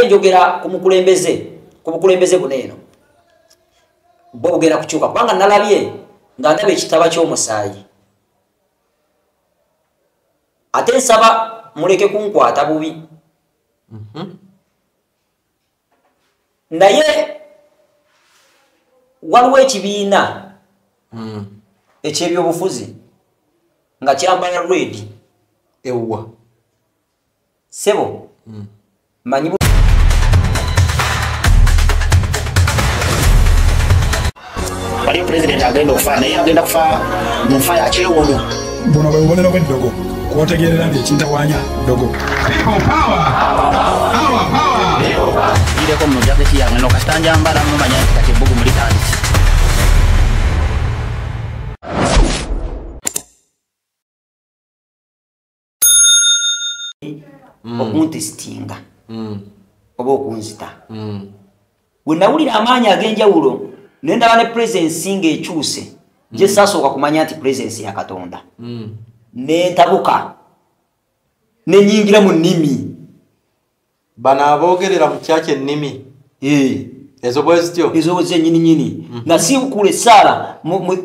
kale njogera ku mukulembeze buneeno bo bugera kukyuka kubanga nalabye nga ndabe ekitaba ky'omusaayi ate nsaba muleke kunkwata bubi naye waliwo ekibiina ekyebyobufuzi nga kyambala red ewa sebo manyi wali president agenda okufa naye agenda kufa mu nfa ya kyewono buno bwe bubonero bw'eddogo kwotegerera ng'ekintawanya ddogo ireko mu jaketi yange no kasitanja mbala mumanya nti kati ebbugu mulitandise okuntesitinga oba okunzita bwe nawulira amaanyi ag'enjawulo nendaba ne presence ng'ekyuse gye saasooka kumanya nti presence ya Katonda nentabuka nenyingira mu nnimi bana aboogerera mu kyaki ennimi ezo bwe zityo ezo zennyini nga siibukula essaala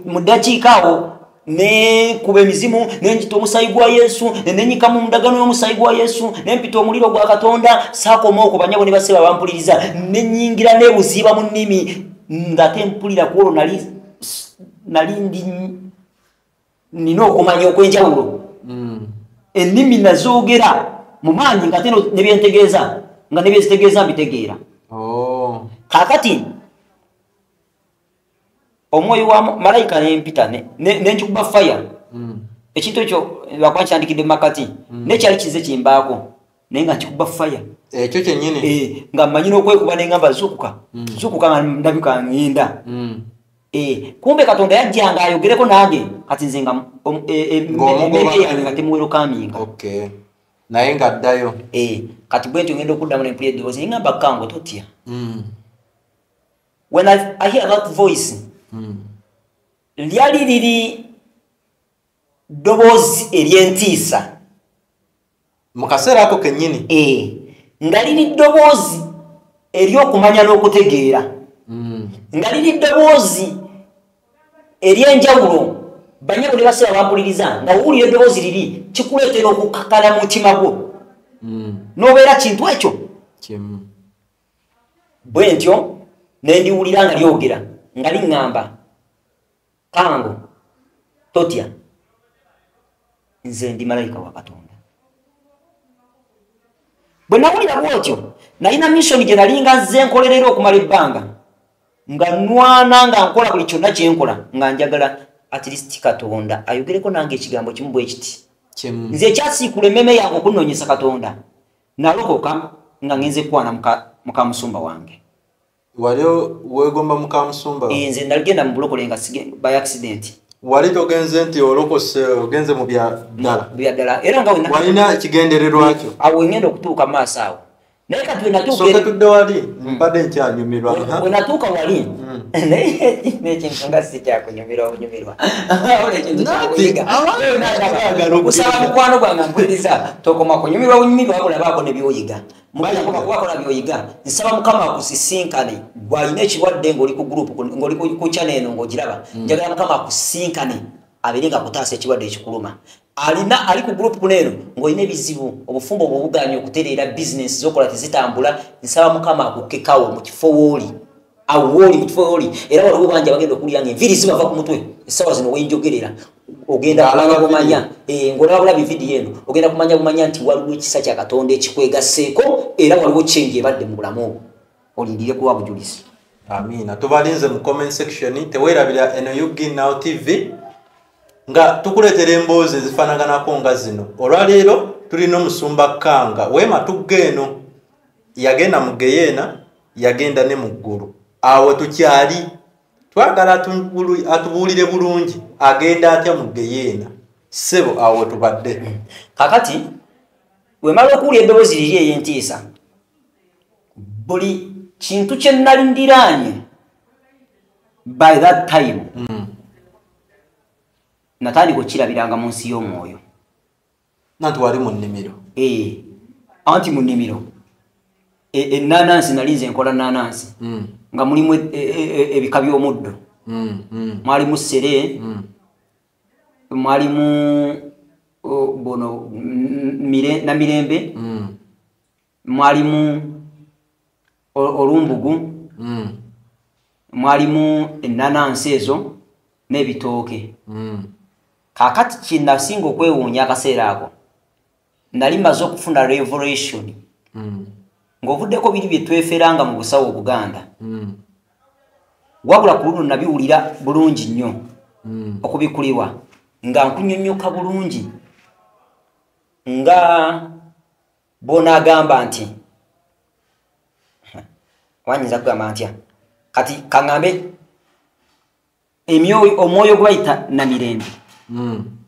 mu ddakiika awo ne kuba emizimu nenjita omusaayi gwa Yesu nenyika mu ndagano y'omusaayi gwa Yesu nempita omuliro gwa Katonda saakoma okwo banyabo ne baseba bampuliriza nenyingira nebuziiba mu nnimi ng'ate mpulira ku olwo nali nina okumanya okw'enjawulo ennimi nazoogera mu maanyi ng'ate ne byentegeeza nga ne byezitegeeza mbitegeera kaakati omwoyo wa malayika nempita nenjikuba fire ekintu ekyo lwakuba kyandikidde mu makati nekyali kize kimbaako naye nga nkikuba fire ekyo kyennyini nga mmanyi n'okwekuba neŋŋamba zukuka nga ndabika ngenda kumbe Katonda yajjanga ayogereko nange kati nze nga emmere yange nga temuwero kaminga naye nga addayo kati bwe ntyo ngenda okuddamu nempulira eddoboozi neŋŋamba kango totya when I hear that voice lyali liri ddoboozi ery'entiisa mu kaseera ako kennyini nga liri ddoboozi ery'okumanya n'okutegeera nga liri ddoboozi ery'enjawulo banyabo ne baseba bampuliriza nga wuwulira eddoboozi liri kikuleetera okukakala mu mutima gwo n'obeera kintu ekyo bwe ntyo ne ndiwulira nga lyogera nga liŋŋamba kango totya nze ndi malayika wa Katonda bwe nawulira bwotyo nalina mission gye nalinga nze nkolerera okumala ebbanga nga nwana nga nkola buli kyonna kyenkola nga njagala at least Katonda ayogereko nange ekigambo kimu bwe kiti nze ekyasiikula emmeme yange okunoonyesa Katonda nalokoka nga ngenze kwana muka musumba wange wali wegomba muka musumba nze naligenda mu bulokole nga by accident wali togenze nti olokose ogenze mu byaddala era nga walina ekigendererwa kyo awo ngenda okutuuka mu maaso awo naye kati we natuuka tudde wali mpadde nkyanyumirwa we natuuka wali n'ekintu nga si kyakunyumirwa obunyumirwa kusaba mukwano gwange mpuliriza tokoma kunyumirwa bunyumirwa wabula baako ne byoyiga mubakola byoyiga nsaba Mukama akusisinkane gwalina ekirwadde ng'oli ku group ng'oli ku channel eno ng'ogiraba njagala Mukama akusisinkane abeere nga kutaasa ekirwadde ekikuluma ali ku group kuneeno ng'olina ebizibu obufumbo bw'obuganya okutereera business zokola tezitambula nsaba Mukama akukekawo mu kifo wooli awoli mu kifo wooli era waliwo bangi abagenda okuwulira ng'enviiri zibava ku mutwe essaawa zino wenjogerera ogenda kumanya bumanya ng'olaba vidiyo eno ogenda kumanya nti waliwo ekisa kya Katonda ekikwegasseeko era waliwo change ebadde mu bulamu olindire kuba bujulizi. Amina. Tubalinze mu comment section tewerabira eno Yugi Now TV nga tukuletera emboozi ezifaanaganako nga zino. Olwaleero tulina omusumba Kanga Wema Tuggeeno yagenda mu Geyeena yagenda ne mu ggulu. Awo tukyali twagala atubuulire bulungi agenda atya mu Geyeena ssebo awo tubadde. Kakati wemala okuwulira eddoboozi liri ery'entiisa buli kintu kye nalindiraanye by that time natandika okirabiranga mu nsi y'omwoyo. Nanti wali mu nnimiro. Anti mu nnimiro enanansi nalinze enkola nanansi nga mulimu ebika by'omuddo mwalimu sere mwalimu bono na mirembe mwalimu olumbugu mwalimu enanansi ezo n'ebitooke kakati kinasinga okwewuunya akaseera ako nali mbaze okufuna revelation ng'ovuddeko biri bye tweferanga mu busawo Buganda wabula ku luno nabiwulira bulungi nnyo okubikulirwa nga nkunyonnyoka bulungi nga bonaagamba nti wanyinza kugamba ntya kati kaŋŋambe omwoyo gwe bayita namirembe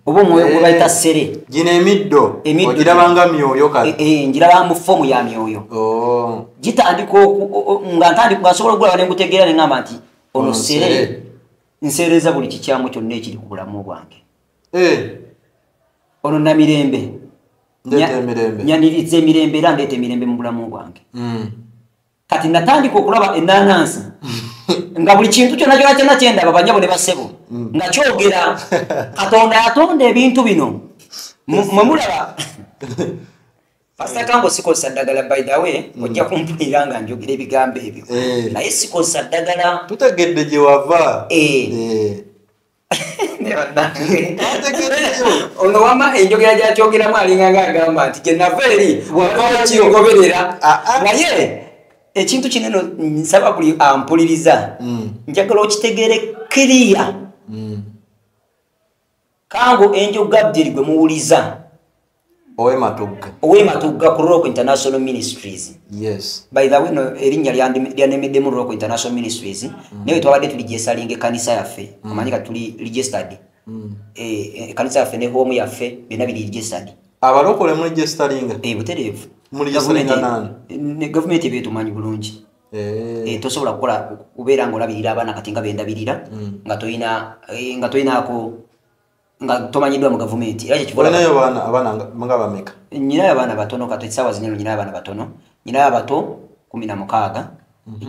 oba omwoyo gwe bayita sere gino emiddo ogirabanga myoyo kati njiraba mu fomu ya myoyo gitandika nga ntandika ngasobola okugulaba ne ngutegeera ne ŋŋamba nti ono sere nseereza buli kikyamu kyonna ekiri ku bulamu bwange ono namirembe nyaniriza emirembe era ndeeta emirembe mu bulamu bwange kati natandika okulaba enanansi nga buli kintu kyonna kyonna kyendaba banyabo ne basebo nga kyogera Katonda yatonda ebintu bino mwemulaba Pastor Kambo sikozesa ddagala by the way ojja kumpulira nga njogera ebigambo ebyo naye sikozesa ddagala tutegedde gye wava ono wama enjogera gyakyogeramu alinga nga agamba nti gye nava eri kingoberera naye ekintu kinene nsaba buli ampuliriza njagala okitegeere clear Kango Angel Gabriel gwe muwuliza Owe Matugga ku Rock International Ministries. Yes. By the way no erinnya lyanemedde mu Rock International Ministries naye twabadde tuligesalinga kanisa yaffe amanyika tuli registered kanisa yaffe ne home yaffe bina bili registered abalokole mu registered butereevu mu registered nani ne government betu manyi bulungi tosobola kukola kubeera ng'olabirira abaana kati nga bendabirira nga toyina ko nga tomanyiddwa mu gavumenti era kyekivola nayo abaana nga bameka nyina abaana batono kati essaawa zino nyina abaana batono nyina abato 16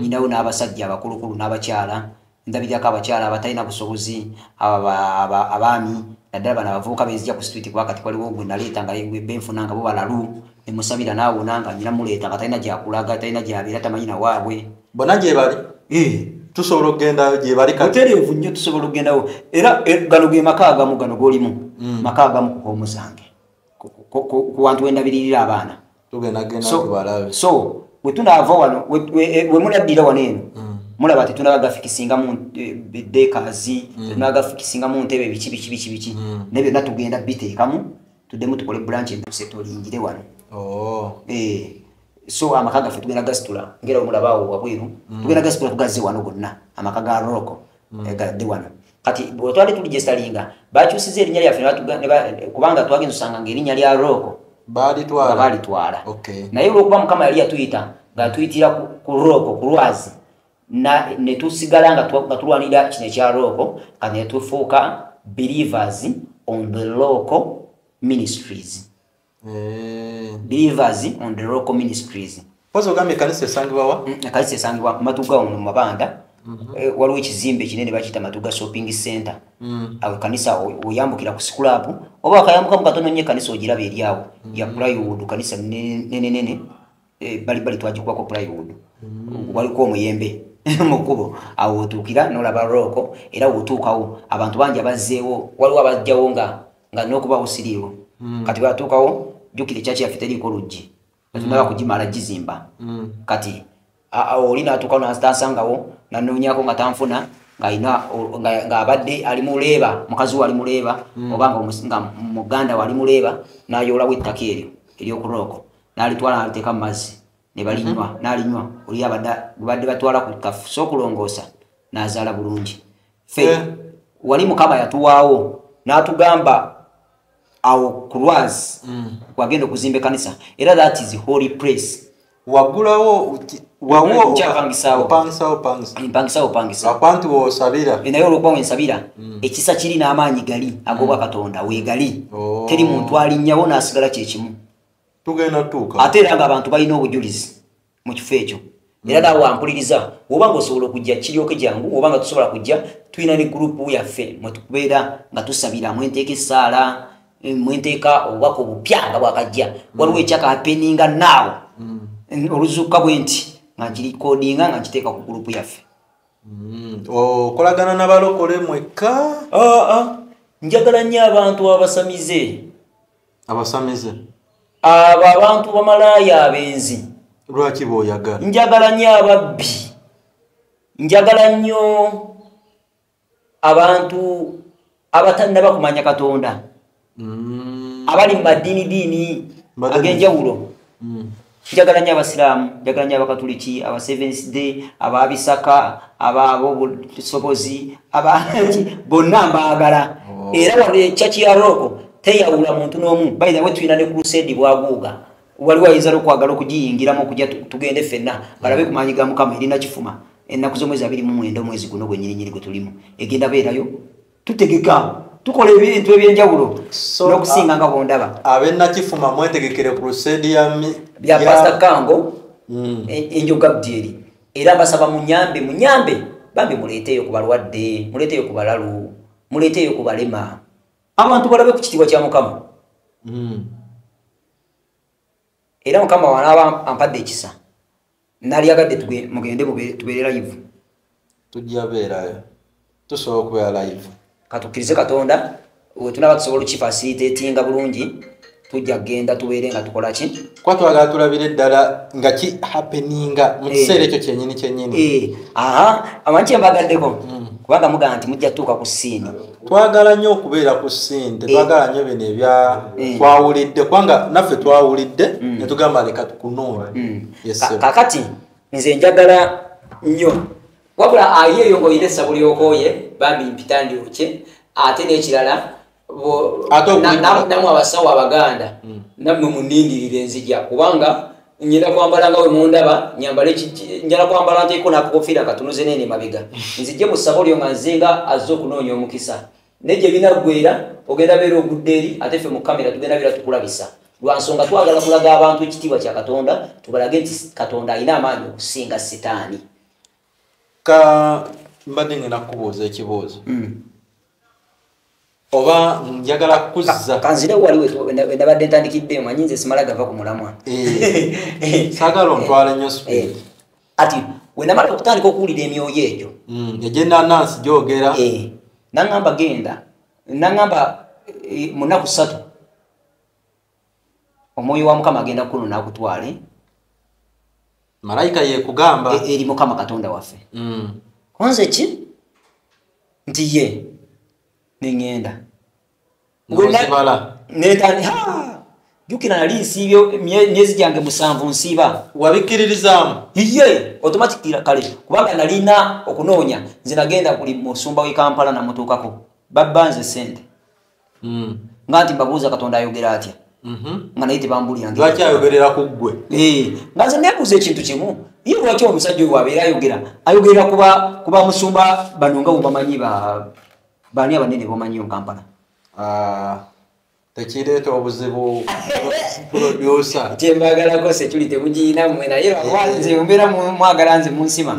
nyinawo n'abasajja abakulukulu n'abakyala ndabiryako abakyala abatalina busobozi abaami naddala bano abavubuka benzija ku street kuba kati waliwo gwe naleeta nga benfuna nga bo balalu nemusabira naawona nga nyina muleeta nga talina gyakulaga talina gyabeera tamanyi na waabwe bonna gye bali tusobola okugenda gye bali kati butereevu nnyo tusobola okugendawo era gano ge maka agamu gano g'olimu maka agamu kuhoomusange ku wantu wendabiririra abaana so bwe tunaava wano we munaddira wano eno mulaba tetunabagafikisingamu dekazi tetunabagafikisingamu ntebe biki ne byonna tugenda biteekamu tuddemu tukole branch enduse tolingire wano so amaka gaffe tugenda gasitula ngera omulabaawo wabweru tugenda gasitula tugazze wano gonna amaka ga Roko gadde wano kati bwetwali tuligestalinga bakyusiza erinnya lyaffe kubanga twagenza osanga ng'erinnya lya Roko baalitwala naye olwokuba Mukama yali yatuyita nga tuyitira ku Roko ku Lwazi ne tusigala nga tulwanira kino ekya Roko kati ne tufuuka believers on the local ministries. Believers on the local ministries. Pozo gambe kanisa esangibwa wa? Kanisa esangibwa Matugga ono mu Mabanda. Waliwo ekizimbe kinene bakiyita Matugga Shopping Center. Awo kanisa oyambukira ku Scrub oba akayambuka mu katono nnyo kanisa ogiraba eri awo ya plywood kanisa nene bali twagikuwako plywood. Waliko omuyembe mukubo awo otuukira n'olaba Roko era wotuukawo abantu bangi abazzeewo waliwo abajjawo nga n'okuba osiriiwo kati batuukawo jjukira ekyaki yaffe teriiko luggi tunaba kugimala gizimba kati oli n'atuukawo n'atasangawo nanoonyako nga tanfuna nga abadde ali muleeba mukazi we ali muleeba oba nga muganda we ali muleeba n'ayoolawo ettaka eryo ery'oku Roko n'alitwala n'aliteeka mu mazzi ne balinywa n'alinywa oli abadde batwala ku kafu s'okulongoosa n'azaala bulungi ffe wali Mukama yatuwaawo n'atugamba awo ku Lwazi wagenda okuzimba kanisa era that is holy place wagulawo wawo pangisawo abantu wosabira naye olwokuba wensabira ekisa kiri n'amaanyi gali agobwa Katonda weegali teri muntu alinnyawo n'asigala kyekimu tugenda tuuka ate era nga abantu balina obujulizi mu kifo ekyo era nawe wampuliriza oba nga osobola okujja kiryoke jangu oba nga tusobola kujja tulina ne gurupu yaffe mwe tukubeera nga tusabira mwenteeka essaala mwenteeka obubaka obupya nga bwakajja waliwo ekyakapeninga naawe oluzuuka bwe nti nga nkirikodinga nga nkiteeka ku gurupu yaffe okolagana n'abalokole mwekka njagala nnyo abantu abasamize abo abantu bamalaaya abenzi lwaki b'oyagala njagala nnyo ababbi njagala nnyo abantu abatannaba kumanya Katonda abali mu maddiini ag'enjawulo njagala nnyo abasiraamu njagala nnyo abakatuliki aba Seventh Day ababisaka ababobusobozi bonna mbaagala era wano echachi ya Roko teyawula muntu n'omu by the way tulina ne crusade bwaguuga waliwo ayinza n'okwagala okugiyingiramu okujja tugende ffenna balabe ku maanyi ga Mukama erina kifuma ennaku z'omwezi 29 omwezi guno gwe nyirinyiri gwe tulimu egenda beerayo tutegeka tukola ebintu ebyenjawulo n'okusinga nga bondaba ab'ennakifuma mwetegekere crusade ya Pastor Kango enjoga Abdieri era basaba munyambe bambi muleeteyo ku balwadde muleeteyo ku balalu muleeteyo ku balema abantu balabe ku kitiibwa kya Mukama era Mukama wanaaba ampadde ekisa nali agadde mugende tubeere live tujja beerayo tusobola okubeera live katukirize Katonda we tunaba tusobola okifacilitatinga bulungi tujja genda tubeere nga tukola ki kwa twagala tulabire ddala nga ki happeninga mu kiseera ekyo kyennyini amanyi mbagaddeko kubanga mugamba nti mujja tutuuka ku ssiini twagala nnyo okubeera ku ssiini tetwagala nnyo bino ebya twawulidde kubanga naffe twawulidde ne tugamba leka tukunuune kakati nze njagala nnyo wabula ayeeyo ng'oyina essabu lyokooye bambi mpita ndyoke ate n'ekirala namwe abasawo abaganda nammwe munindirire nzija kubanga nyina kwambala nga we mundaba njala kwambala nteeko n'akakofiira katunuze nene mabega nzije mu ssabo lyo nga nzinga azze okunoonya omukisa negye binaggwera ogenda beera ogudde eri ate ffe mu kamera tugenda beera tukulabisa lwa nsonga twagala kulaga abantu ekitiibwa kya Katonda tubalage nti Katonda alina amaanyi okusinga sitaani mbadde ngenda kukubuuza ekibuuzo oba njagala kuzza kanzire waliwe ndabadde ntandikidde manyi nze simala gava ku mulamwa saagala ontwala nnyo speed ati we namala okutandika okuwulira emyoyo egyo egy'ennaanansi gyogera naŋŋamba genda naŋŋamba mu nnaku 3 omwoyo wa Mukama agenda kuno n'akutwale malayika yeekugamba eri Mukama Katonda waffe konze ki nti ye nengenda jukira nali nsiibyo myezi gyange 7 nsiiba wabikkiririzaamu iye automatic kale kubanga nalina okunoonya nze nagenda kuli musumba w'e Kampala namutuukako babbanze sente nga nti mbabuuza Katonda ayogera atya nga naye tebambulira lwaki ayogerera ku ggwe nga nze neebuuza ekintu kimu ye lwaki omusajja oyo abeera ayogerera kuba musumba bano nga bwebamanyi baani abanene bomanyi mu Kampala tekireeta obuzibu producer kyembagalako security temugiyina mmwe naye nze mbeera mwagala nze munsima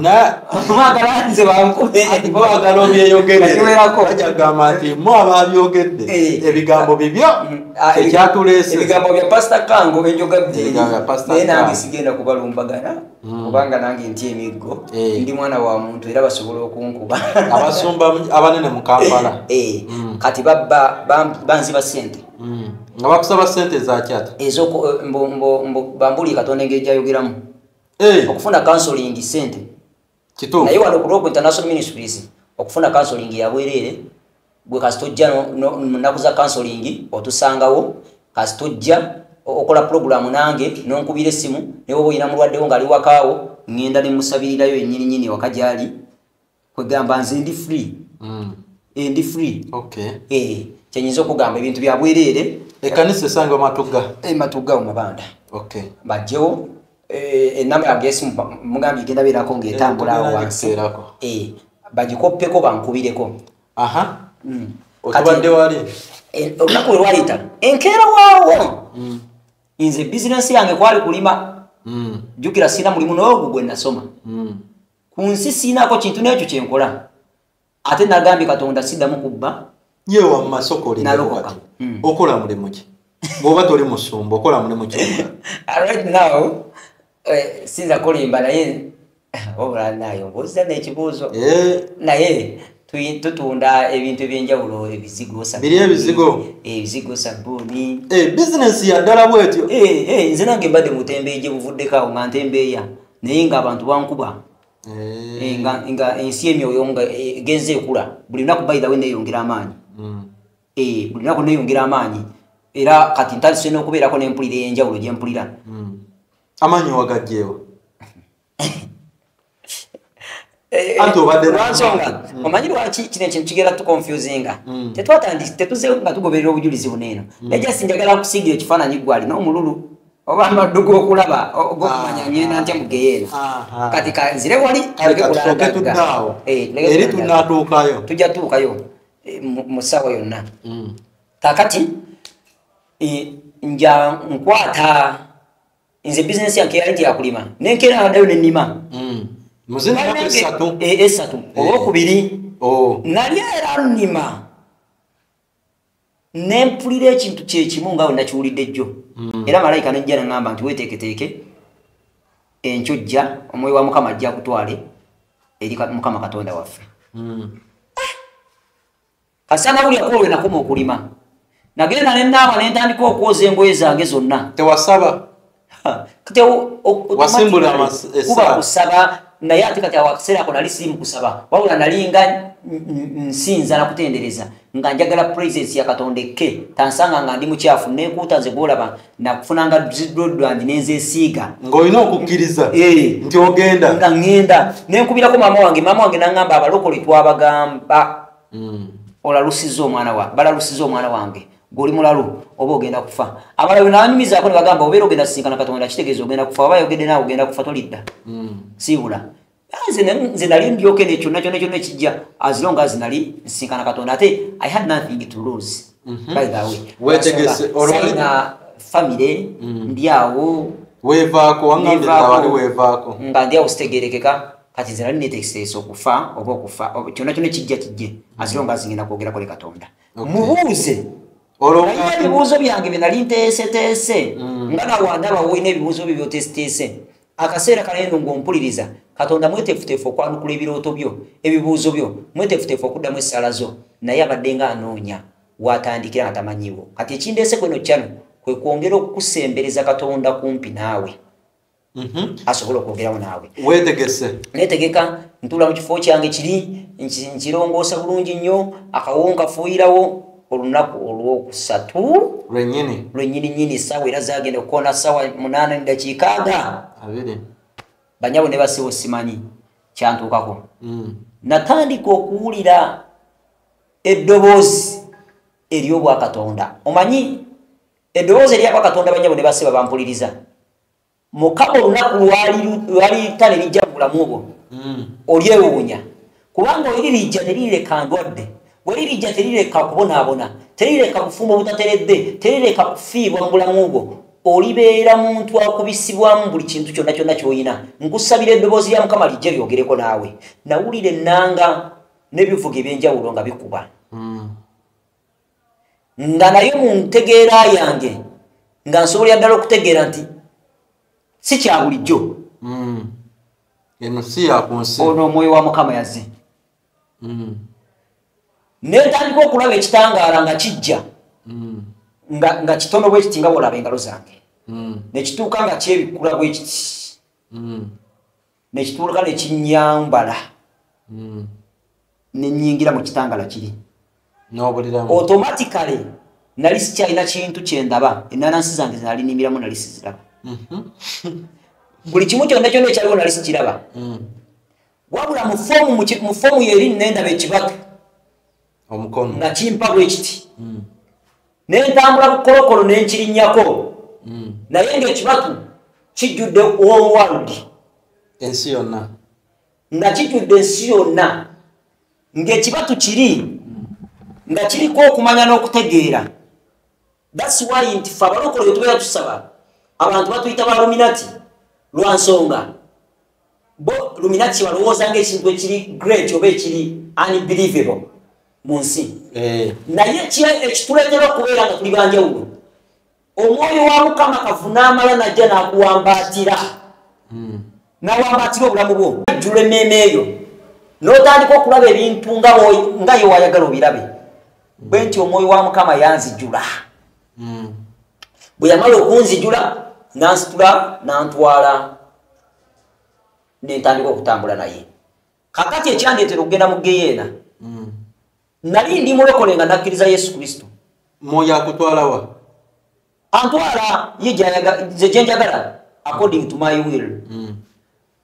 mwagala nze bankube mwagala obyeyogererako bajagamba nti mwe ababyogedde ebigambo bibyo ekyatuleese ebigambo bya Pastor Kango enjoga naye nange sigenda kubalumbagana kubanga nange nti emiggo ndi mwana wa muntu era basobola okunkuba abasumba abanene mu Kampala kati banziba sente nga bakusaba sente zakyata ezo bambuli Katonda engeri gyayogeramu okufuna counseling sente kituufu naye wano ku Rock International Ministries okufuna counseling ya bwereere gwe kasitojja munaku za counseling otusangawo kasitojja okola program nange nonkubira essimu ne wowe oyina mulwaddewo ng'ali wakaawo ngenda ne musabirirayo ennyininyini wakagyali kwegamba nze ndi free ndi free kyenyinza okugamba ebintu bya bwereere ekkanisa esanga Matugga mu Mabanda bajjewo enamba yange esimu mugambye egenda beerako ng'etambula awo wansi bagikoppeko bankubireko otubadde wali olunaku lwe lwayita enkeera waawo nze bizinesi yange kwali kulima jukira sina mulimu n'ogwo gwe nasoma ku nsi siinako kintu n'ekyo kye nkola ate nagambye Katonda siddamu kubba yewa mu masoko nalokoka okola mulimu ki bw'oba toli musumba okola mulimu ki right now sinza kolimba naye obula nayo mbuuza n'ekibuuzo naye tutunda ebintu ebyenjawulo ebizigo sabbuuni bizinesi yaddala bwetyo nze nange mbadde mutembeeje buvuddeko nga ntembeeya naye ng'abantu bankuba nga ensi emyoyo nga genze ekula buli lunaku by the way neeyongera amaanyi buli lunaku neeyongera amaanyi era kati ntandise n'okubeerako n'empulira ey'enjawulo gye mpulira amaanyi wagajjeewo lwansonga omanyi lwaki kino ekintu kigera tukonfusinga tetuze nga tugoberera obujulizi buneeno naye sinjagala kusiigira ekifaananyi gwali n'omululu oba amaddu g'okulaba g'okumanya ngenda ntya mugeyeeno kati kanzire wali eri tunaatuukayo tujja tuukayo mu ssaawa yonna kakati nja nkwata nze bizinesi yange yali nti yakulima nenkeera addayo nennima esatu olwokubiri nali era nnima nempulira ekintu kyekimu nga we nakiwulidde jjo era malayika nejja naŋŋamba nti weeteeketeeke enkyojja omwoyo wa Mukama ajja kutwale eri Mukama Katonda waffe kasana buli akolo we nakoma okulima nagenda nennaaba nentandika okwoza engoye zange zonna tewasaba kuba kusaba naye ate kati akaseera ako nali simu kusaba wabula nalinga nsinza nakutendereza nga njagala presence ya Katonda ekke tansanga nga ndi mukyafu nekuuta nze gwolaba nakufunanga zidrodwandi nenzeesiiga ng'olina okukkiriza nti ogenda nga ŋŋenda nenkubirako maama wange naŋŋamba abalokole twabagamba olalusiza omwana wange goli mulalu oba ogenda kufa abalawe nanyumizaako ne bagamba obeera ogenda sisinkana Katonda kitegeeza ogenda kufa oba yogedde naawe ogenda kufa tolidda siibula nze nali ndyoke ne kyonna ekijja as long as nali nsisinkana Katonda ate I had nothing to lose by the way wetegese olwalina famire ndi awo weevaako wangambira wali weevaako nga ndi awo sitegerekeka kati nze nali netegeseesa okufa oba okufa kyonna kijja kijje as long as ngenda kwogerako ne Katonda mubuuze naye ebibuuzo byange bye nali nteeseteese nga nawandaba woolina ebibuuzo byo byoteeseteese akaseera kalendo ng'ompuliriza Katonda mweteefuteefu okwanukula ebirooto byo ebibuuzo byo mweteefuteefu okuddamu essaala zo naye abadde nga anoonya watandikira nga tamanyiwo kati ekindeese kweno kyano kwe kwongera okukusembereza Katonda kumpi naawe asobola okwogerawo naawe weetegese neetegeka ntuula mu kifo kyange kiri nkirongoosa bulungi nnyo akawo nkafuuyirawo olunaku olwokusatu lwennyini essaawa era zagenda okukoona ssaawa 8:40 banyabo ne basibo simanyi kyantuukako natandika okuwulira eddoboozi ery'obwakatonda omanyi eddoboozi ery'obwakatonda banyabo ne basiba bampuliriza Mukama olunaku lwali ttale lijja mu bulamu obwo olyewuunya kubanga olirijja terireka ndwadde welirijja terireka kubonaabona terireka kufumba obutateredde terireka kufiibwa mu bulamu obwo olibeera muntu akubisibwamu buli kintu kyonna ky'olina nkusabira eddoboozi lya Mukama lijje lyogereko naawe nawulira ennanga n'ebivuga ebyenjawulo nga bikuba nga naye mu ntegeera yange nga nsobolera ddala okutegeera nti si kya bulijjo eno si yakunsi ono omwoyo wa Mukama yazze netandika okulaba ekitangaala nga kijja nga kitono bwe kiti nga bwolaba engalo zange nekituuka nga kyebikula bwe kiti nekituuka nekinyambala nenyingira mu kitangaala kiri automatically nali sikyalina kintu kyendaba enanansi zange zinali nimiramu nali siziraba buli kimu kyonna ekyaliwo nali sikiraba wabula mu foomu yeri nendaba ekibaka omukono nga kimpa bwe kiti nentambula bukolokolo nenkirinyako naye ngaekibatu kijjudde world ensi yonna nga kijjudde ensi yonna ng'ekibatu kiri nga kiriko okumanya n'okutegeera that's why nti fe abalokole bwe tubeera tusaba abantu batuyita baluminati lwansonga bo Illuminati walowooza ng'ekintu ekiri great oba ekiri unbelievable mu nsi naye ekituleetera okubeera nga tuli banjawulo omwoyo wa Mukama kavunaamala najja n'akuwambaatira n'awambaatira obulamu bwo jjula emmeeme eyo n'otandika okulaba ebintu nga ye wayagala obirabe bwe nti omwoyo wa Mukama yanzijula bwe yamala okunzijula nansitula nantwala nentandika okutambula naye kakati ekyandeetera okugenda mu geyeena nali ndi mulokole nga nakkiriza Yesu Kristo mwoyo akutwala wa antwala ye gyenjagala according to my will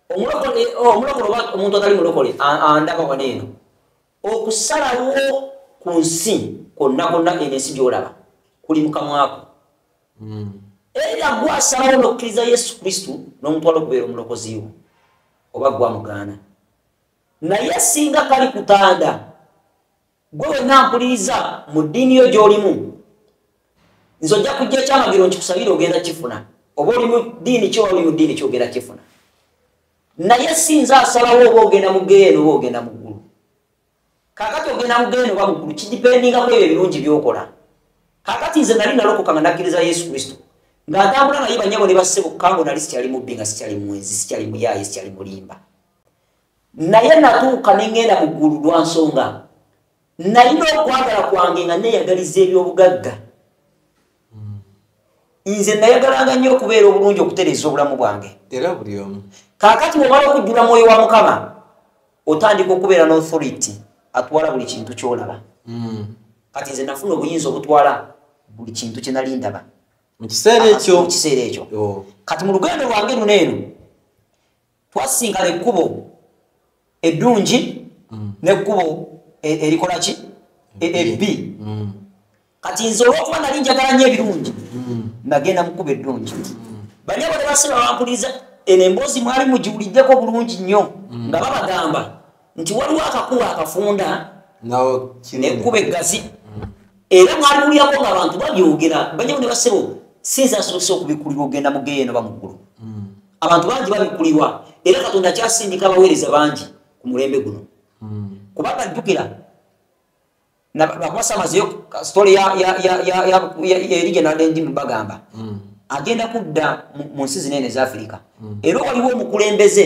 omulokole oba omuntu atali mulokole andaba waneeno okusalawo ku nsi konna ensi gy'olaba kuli mu kamwako era gwasalawo n'okkiriza Yesu Kristo n'omutwala okubeera omulokozi wo oba gwamugaana naye singa kali kutanda gwe wenna mpuliriza mu ddiini yo gy'olimu nze ojja kujja ekyamagiro nkikusabire ogenda kifuna oba oli mu ddiini ki oba oli mu ddiini ki ogenda kifuna naye sinza asalawo oba ogenda mu geyeeno oba ogenda mu ggulu kakati ogenda mu geyeeno oba mu ggulu kidipendinga ku ebyo ebirungi by'okola kakati nze nali nalokoka nga nakkiriza Yesu Kristo nga ntambula naye banyabo ne bassebo kango nali sikyali mubbi nga sikyali mwezi sikyali muyaaye sikyali mulimba naye natuuka ne ngenda mu ggulu lwa nsonga nalina okwagala kwange nga neeyagaliza eby'obugagga nze nayagalanga nnyo okubeera obulungi okutereeza obulamu bwange era buli omu kaakati bw'omala okujjula mwoyo wa Mukama otandika okubeera n'authority atwala buli kintu ky'olaba kati nze nafuna obuyinza obutwala buli kintu kye nali ndaba mu kiseera ekyo kati mu lugendo lwange luno eno twasinkana ekkubo eddungi n'ekkubo erikola ki ebbi kati nze olw'okuba nali njagala nnyo ebirungi nagenda mu kkubo eddungi banyabo ne basiba bampuliriza eno emboozi mwali mugiwuliddeko bulungi nnyo nga babagamba nti waliwo akakubo akafunda n'ekkubo eggazi era mwaliwulirako ng'abantu babyogera banyabo ne basibo sinza asobose okubikulirwa ogenda mu geyeeno ba mu ggulu abantu bangi babikulirwa era Katonda kyasindika abaweereza bangi ku mulembe guno kubanga jjukira bakwasamazeyo story eri gye nali mu bagamba agenda kudda mu nsi zinene eza Afirika era waliwo omukulembeze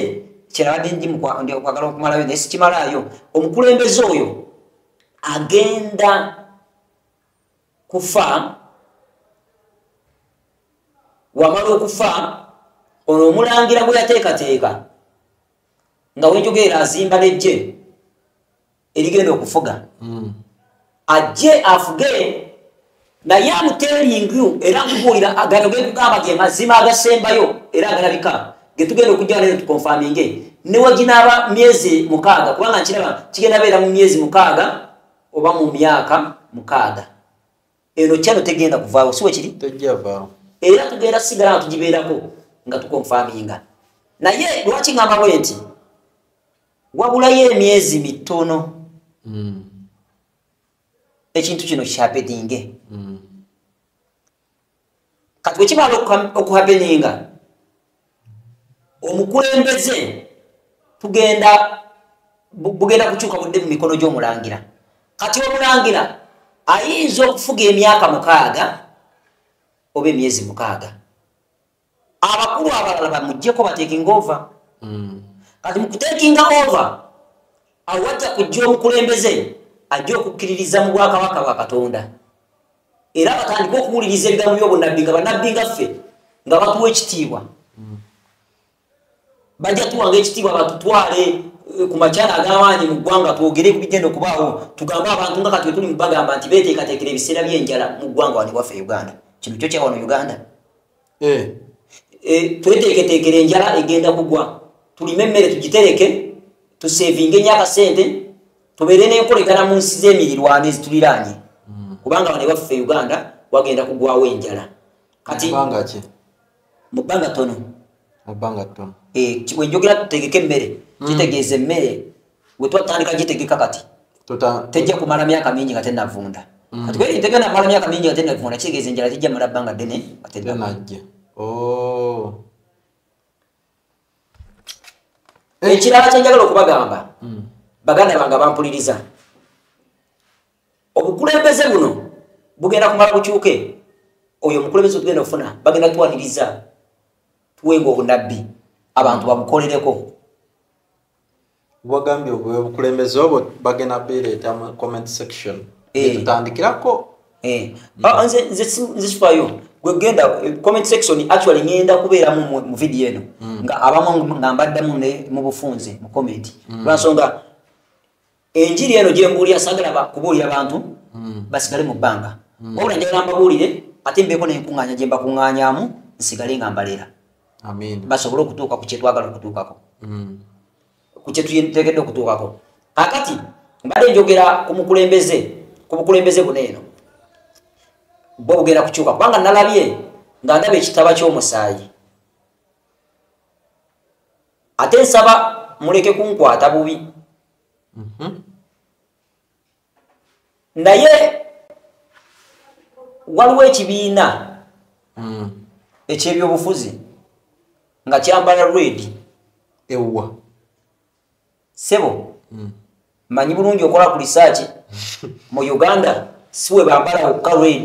kyerabadde ndimukwagala okumalayo naye sikimalayo omukulembeze oyo agenda kufa wamala okufa ono omulangira gwe yateekateeka nga wenjogeera azimba n'ejje erigenda okufuga ajje afuge naye amuteeringu era nkubuulira gano gekugamba ge mazima agasembayo era agalabika getugenda okujja neno tukonfaminge newaginaaba myezi 6 kubanga nkiraba kigenda beera mu myezi 6 oba mu myaka 6 eno kyano tegenda kuvaawo siwe kiri tejjavaawo era tugenda sigala nga tugibeerako nga tukonfaminga naye lwaki ngamba bwe nti wabulayo emyezi mitono ekintu kino kyapeninge kati bwe kimala okuhapeninga omukulembeze bugenda kukyuka budde mu mikono gy'omulangira kati omulangira ayinza okufuga emyaka 6 oba emyezi 6 abakulu abalala bamuggyeko batekinga over kati mu kutekinga over awajja kujja omukulembeze ajja okukkiririza mu bwakabaka bwa Katonda era batandika okuwuliriza ebigambo by'obunabbi nga bannabbi nga ffe nga batuwa ekitiibwa bajja tuwanga ekitiibwa batutwale ku makyala ag'amaanyi mu ggwanga twogere ku bigenda okubaawo tugambe abantu nga kati tuli mu bagamba nti beeteekateekera ebiseera by'enjala mu ggwanga wano waffe Uganda kino kyo kya wano Uganda tweteeketeekera enjala egenda kugwa tulime emmere tugitereke tuseevinge nnyo akasente tubeere n'enkolagana mu nsi z'emirirwano ezituliraanye kubanga wano waffe Uganda wagenda kugwawo enjala kati mu bbanga ttono wenjogera tutegeke emmere kitegeeza emmere we twatandika gitegeka kati tejja kumala myaka mingi nga tennavunda kati kweri ntegenda kumala myaka mingi nga tennavunda kitegeeza enjala tejja mala bbanga ddene nga tennajja ekirala kyenjagala okubagamba baganda bange bampuliriza obukulembeze buno bugenda kumala bukyuke oyo omukulembeze tugenda okufuna bagenda tuwaniriza tuwenga obunabbi abantu babukolereko wagambye obukulembeze obwo bagenda beereeta mu comment section tutandikirako nze kifayo gwegenda comment section actually ngenda kubeeramu mu video eno nga abamu nga mbaddamu mu bufunze mu comment lwansonga enjiri eno gyembuulira sagala kubuulira abantu basigale mu bbanga wabula njagala mbabuulire ate mbeeko nenkuŋŋaanya gye mbakuŋŋaanyaamu nsigale nga mbaleera basobole okutuuka ku kyetwagala okutuukako ku kyetuteekedde okutuukako kakati mbadde njogera ku bukulembeze buno eno bwo bugenda kukyuka kubanga nalabye nga ndaba ekitaba ky'omusaayi ate nsaba muleke kunkwata bubi naye waliwo ekibiina ekyebyobufuzi nga kyambala red ewa sebo manyi bulungi okola ku research mu Uganda siwe bambala okka red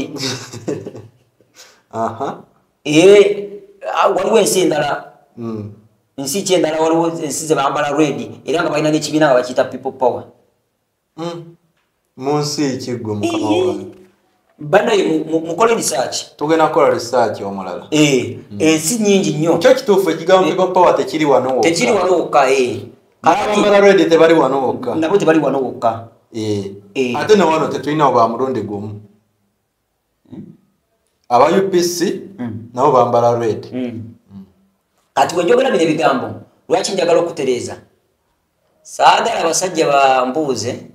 waliwo ensi endala ensi kyendala waliwo ensi ze bambala red era nga balina n'ekibiina nga bakiyita people power mu nsi ekigwe mukama wange banaye mukole research tugenda kukola research omulala ensi nyingi nnyo kyo kituufu ekigambo people power tekiri wano wokka abambala red tebali wano wokka nabo tebali wano wokka ate ne wano tetulina ba mulundi gumu aba UPC nabo bambala red kati wenjogera bino ebigambo lwaki njagala okutereeza saagala abasajja bambuuze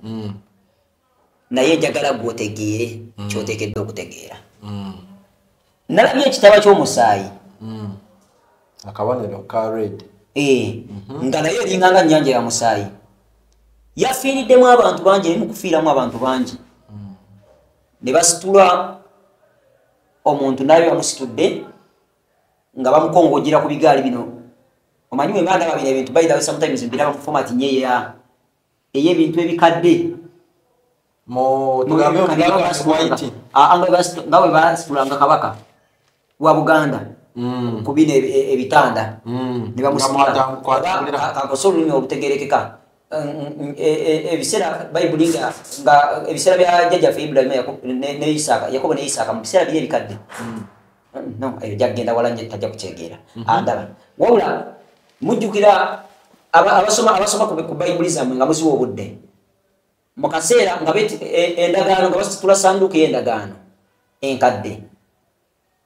naye njagala gwotegeere kyoteekedde okutegeera nalabye ekitaba ky'omusaayi akabonero ka red nga naye eringanga nnyanja ya musaayi yafiiriddemu abantu bangi ne mukufiiramu abantu bangi ne basitula omuntu naye bamusitudde nga bamukongojera ku bigaali bino omanyi bwe mbaga babino ebintu bayitawe sometimes mbiraba mu format nyeya ey'ebintu ebikadde nga bwe basitulanga kabaka wa Buganda ku bino ebitanda ne bamusitula olulimi olutegerekeka ebiseera bayibuli nga ebiseera bya jjajjaffe Ibulayimu ne Isaaka Yakobo ne Isaaka mu biseera biri ebikadde no eyo jagenda wala nje tajja kukyegera andaba wabula mujjukira abasoma ku bayibuli zammwe nga muziwa obudde mu kaseera nga endagaano nga basitula sanduuku y'endagaano enkadde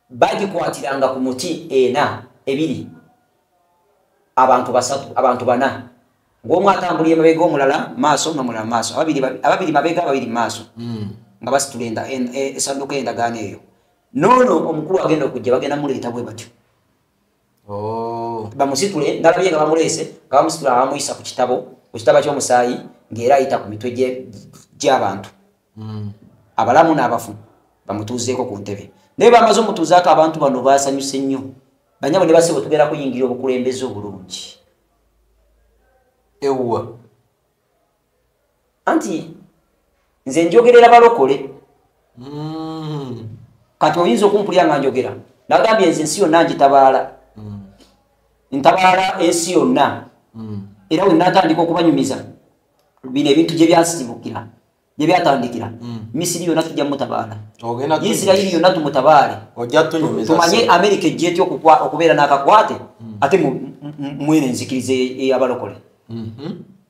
bagikwatiranga ku muti ebiri abantu basatu abantu bana ng'omu atambulira emabega omulala maaso n'omulala maaso ababiri mabega ababiri maaso nga basitula esanduuku y'endagaano eyo nono omukulu agenda okujja bagenda muleeta bwe batyo bamusitule ndalabye nga bamuleese nga bamusitula bamuyisa ku kitaba ky'omusaayi ng'era ayita ku mitwe gy'abantu abalamu n'abafu bamutuuzeeko ku ntebe naye bamaze omutuuzaako abantu bano basanyuse nnyo banyabo ne basebo tugenda kuyingira obukulembeze obulungi ewa anti nze njogerera balokole kati oyinza okumpulira nga njogera nagambye nze ensi yonna ngitabaala ntabaala ensi yonna era we natandika okubanyumiza bino ebintu gye byasibukira gye byatandikira Misiri yonna tujja mutabaala Isirayiri yonna tumutabaale tumanye Amerika ejja etya okubeera n'akakwate ate mwene enzikiriza ey'abalokole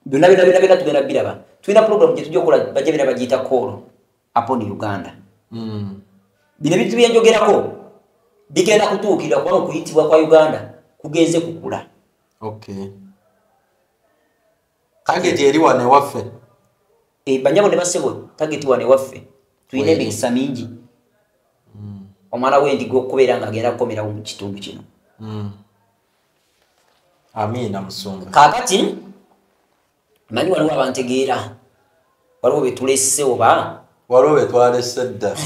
byonna tugenda biraba tulina puroguramu gye tujja okukola bajja bera bagiyita koolo upon Uganda bino ebintu byenjogerako bigenda kutuukira kubanga okuyitibwa kwa Uganda kugenze kukula target eri wane waffe banyabo ne basebo target wane waffe tulina emikisa mingi omwana w'endiga okubeera nga agenda kukomera mu kitundu kino amiina musumba kaakati manyi waliwo abantegeera waliwo betulese oba waliwo betwalese dda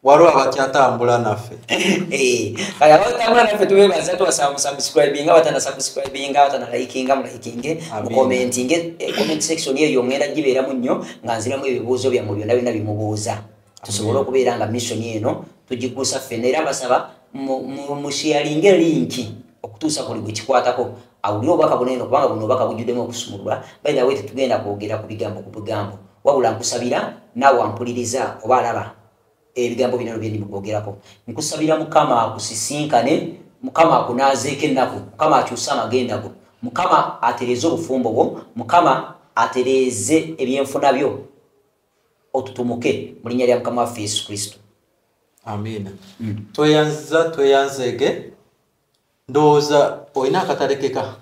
waliwo abakyatambula naffe kaya abatambula naffe tubebaza tubasaba musubscribinga batana subscribinga batana likinga mulikinge mukomentinge comment section eyo ngenda gibeeramu nnyo nga nziramu ebibuuzo byammwe byonna byonna bimubuuza tusobole okubeera nga mission eno tugigusa ffenna era basaba musharinge linki okutuusa kuli gwe kikwatako awulire obubaka bunene kubanga buno obubaka bujjuddemu okusumulula bayina we tetugenda kwogera ku bigambo ku bigambo wabula nkusabira naawe wampuliriza oba alaba ebigambo bino byendi mukwogerako nkusabira mukama akusisinkane mukama akunazeeko ennaku mukama akyusa amagenda go mukama atereze obufumbo bwo mukama atereze ebyenfuna byo otutumuke mu linnya lya mukama waffe Yesu Kristo. Amina. Tweyanzege ndowooza olina akatalekeka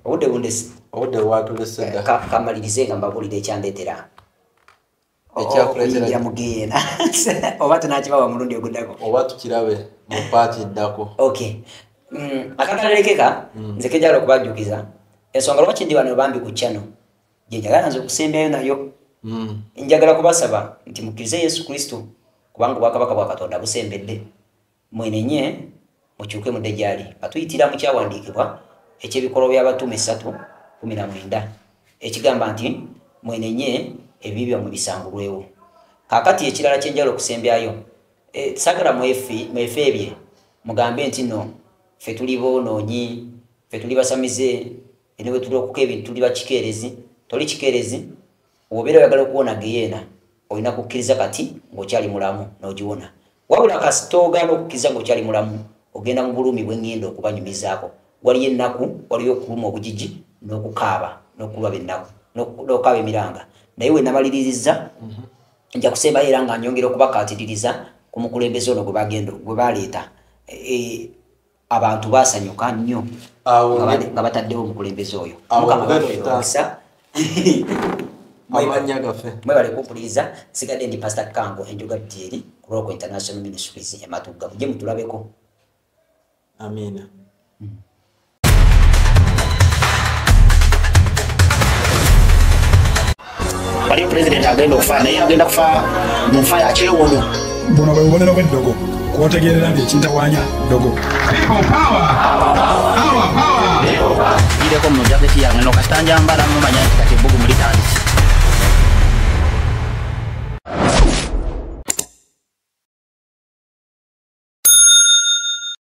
obudde bundesi obudde bwatulesega kamalirize nga mbabuulire ekyandeetera ekyakuleetera mugeena oba tunakibawa mulundi oguddako oba tukirabe mu paati ddako. Okay. Akatalekeka nze kejala okubajjukiza ensonga lwaki ndi wano bambi ku channel gye njagala nze okusembayo nayo njagala kubasaba nti mukkirize Yesu Kristo kubanga obwakabaka bwa Katonda busembedde mwenenye mukyuke mudde gyali atuyitira mu kyawandiikibwa ekyebikolwa by'abatume 3:19 ekigamba nti mwenenye ebibi byammwe bisangulwewo. Kaakati ekirala kyenjala okusembyayo sagala mwefeebye mugambe nti no ffe tuli boonoonyi ffe tuli basamize ene bwe tuli okuka ebintu tuli bakikeerezi toli kikeerezi obeera oyagala okuwona geyeena olina kukkiriza kati ng'okyali mulamu n'ogiwona wabula kasitoogaana okukkiriza ng'okyali mulamu ogenda mu bulumi bw'engendo okubanyumizaako waliyo ennaku waliyo okuluma obugigi n'okukaaba n'okulaba ennaku n'okukaaba emiranga naye we namaliririzza nja kusembayo era nga nyongera okubakaatiririza ku mukulembeze ono gwe baleeta abantu basanyuka nnyo nga bataddewo omukulembeze oyo mwebale kumpuliriza sigadde ndi Pastor Kango Enjuga Bitieri ku Rock International Ministries ematugga mujje mutulabeko. Amina. waliyo president agenda okufa naye agenda kufa mu nfa ya kyewono buno bwe bubonero bw'eddogo kwotegeerera nti ekintawanya ddogo ireko mu jaketi yange no kasitanja mbala mumanya nti kati ebbugu mulitandise